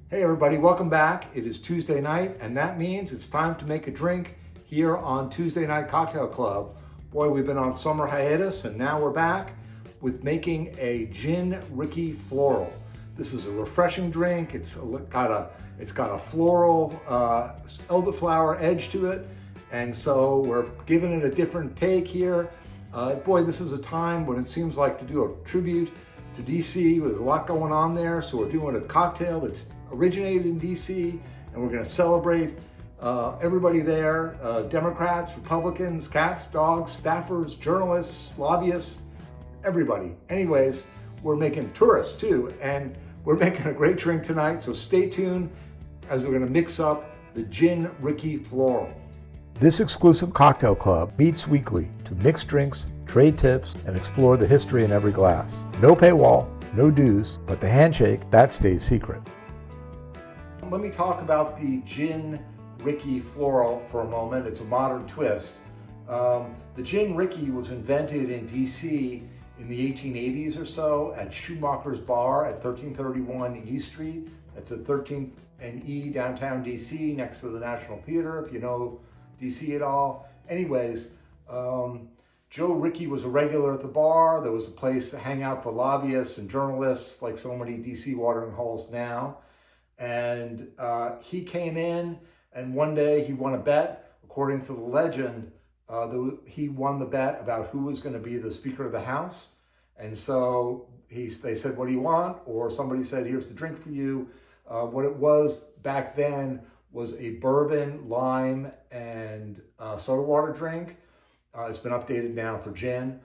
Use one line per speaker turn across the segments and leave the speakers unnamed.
Hey everybody, welcome back. It is Tuesday night, and that means it's time to make a drink here on Tuesday Night Cocktail Club. Boy, we've been on summer hiatus, and now we're back with making a Gin Rickey Floral. This is a refreshing drink. It's got a floral elderflower edge to it, and so we're giving it a different take here. Boy, this is a time when it seems like to do a tribute to DC. There's a lot going on there, so we're doing a cocktail that's originated in DC, and we're going to celebrate everybody there, Democrats, Republicans, cats, dogs, staffers, journalists, lobbyists, everybody. Anyways, we're making tourists too, and we're making a great drink tonight, so stay tuned as we're going to mix up the Gin Rickey Floral. This exclusive cocktail club meets weekly to mix drinks, trade tips, and explore the history in every glass. No paywall, no dues, but the handshake, that stays secret. Let me talk about the Gin Rickey Floral for a moment. It's a modern twist. The Gin Rickey was invented in DC in the 1880s or so at Shoomaker's Bar at 1331 E Street. That's at 13th and E, downtown DC, next to the National Theater, if you know DC at all. Anyways, Joe Rickey was a regular at the bar. There was a place to hang out for lobbyists and journalists, like so many DC watering holes now. And he came in, and one day he won a bet. According to the legend, he won the bet about who was going to be the Speaker of the House. And so they said, "What do you want?" Or somebody said, "Here's the drink for you." What it was back then was a bourbon, lime, and soda water drink. It's been updated now for gin,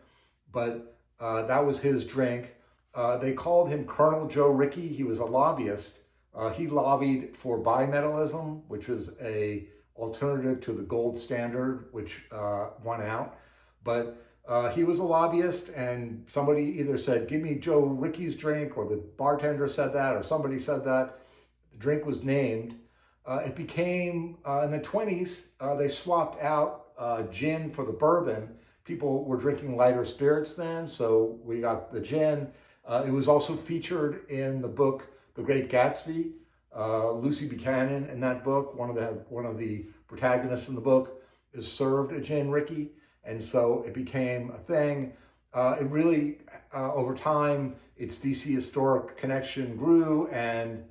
but that was his drink. They called him Colonel Joe Rickey. He was a lobbyist. He lobbied for bimetallism, which is a alternative to the gold standard, which won out. But he was a lobbyist, and somebody either said, "Give me Joe Rickey's drink," or the bartender said that, or somebody said that. The drink was named. It became, in the 20s, they swapped out gin for the bourbon. People were drinking lighter spirits then, so we got the gin. It was also featured in the book The Great Gatsby. Lucy Buchanan in that book, one of the protagonists in the book, is served a Gin Rickey, and so it became a thing. It really, over time, its DC historic connection grew, and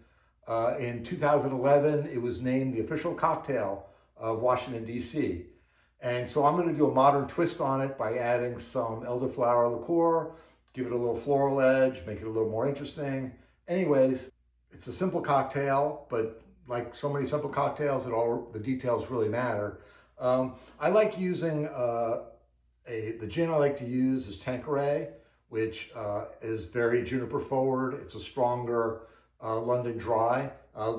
in 2011, it was named the official cocktail of Washington, D.C. And so I'm going to do a modern twist on it by adding some elderflower liqueur, give it a little floral edge, make it a little more interesting. Anyways, it's a simple cocktail, but like so many simple cocktails, the details really matter. I like using the gin I like to use is Tanqueray, which is very juniper forward. It's a stronger London Dry.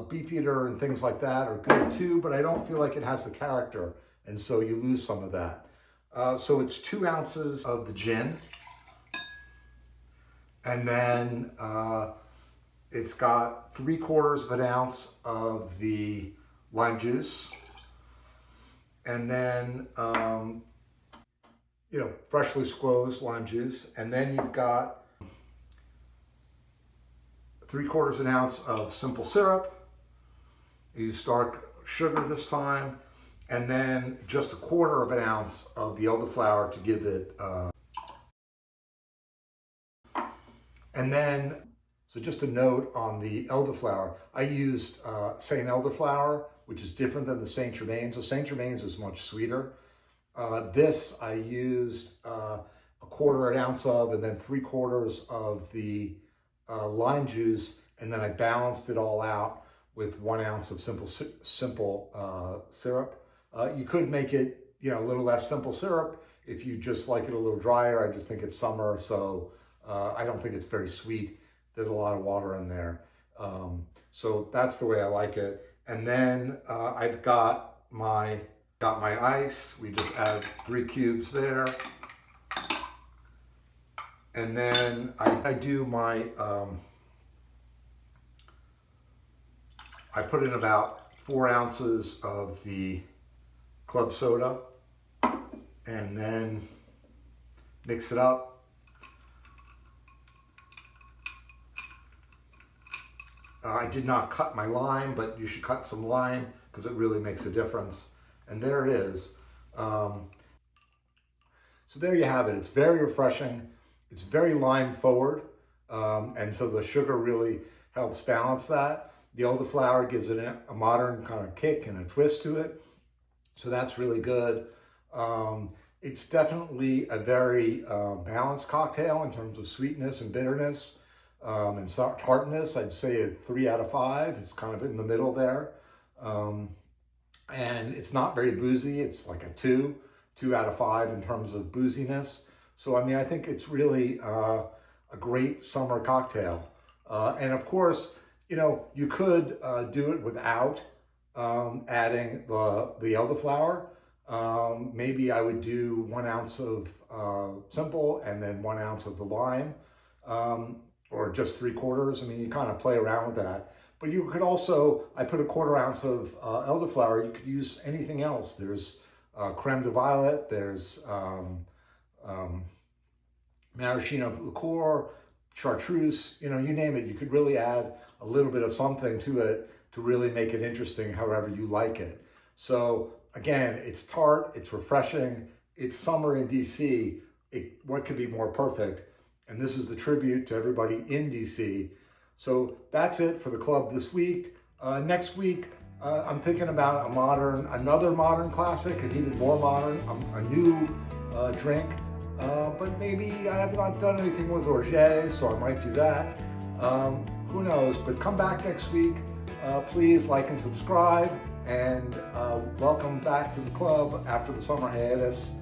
Beefeater and things like that are good too, but I don't feel like it has the character, and so you lose some of that. So it's 2 ounces of the gin, and then it's got 3/4 of an ounce of the lime juice, and then freshly squeezed lime juice, and then you've got 3/4 an ounce of simple syrup. You use dark sugar this time, and then just 1/4 of an ounce of the elderflower to give it. And then, so just a note on the elderflower, I used Saint elderflower, which is different than the Saint Germain. So Saint Germain's is much sweeter. This I used 1/4 an ounce of, and then 3/4 of the lime juice, and then I balanced it all out with 1 ounce of simple syrup. You could make it, a little less simple syrup if you just like it a little drier. I just think it's summer, so I don't think it's very sweet. There's a lot of water in there, so that's the way I like it. And then I've got my ice. We just add 3 cubes there. And then I do my, I put in about 4 ounces of the club soda, and then mix it up. I did not cut my lime, but you should cut some lime because it really makes a difference. And there it is. So there you have it. It's very refreshing. It's very lime forward. And so the sugar really helps balance that. The elderflower gives it a modern kind of kick and a twist to it. So that's really good. It's definitely a very balanced cocktail in terms of sweetness and bitterness and tartness. I'd say a 3 out of 5. It's kind of in the middle there. And it's not very boozy. It's like a 2 out of 5 in terms of booziness. So, I mean, I think it's really a great summer cocktail. And of course, you know, you could do it without adding the elderflower. Maybe I would do 1 ounce of simple and then 1 ounce of the lime, or just 3/4. I mean, you kind of play around with that. But you could also, I put a 1/4 ounce of elderflower. You could use anything else. There's creme de violet, there's maraschino liqueur, chartreuse, you know, you name it. You could really add a little bit of something to it to really make it interesting however you like it. So again, it's tart, it's refreshing, it's summer in DC. What could be more perfect? And this is the tribute to everybody in DC. So that's it for the club this week. Next week, I'm thinking about another modern classic, and even more modern, a new drink. But maybe I have not done anything with orgeat, so I might do that. Who knows? But come back next week. Please like and subscribe, and welcome back to the club after the summer hiatus.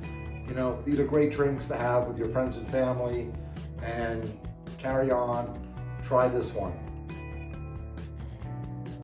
You know, these are great drinks to have with your friends and family, and carry on. Try this one.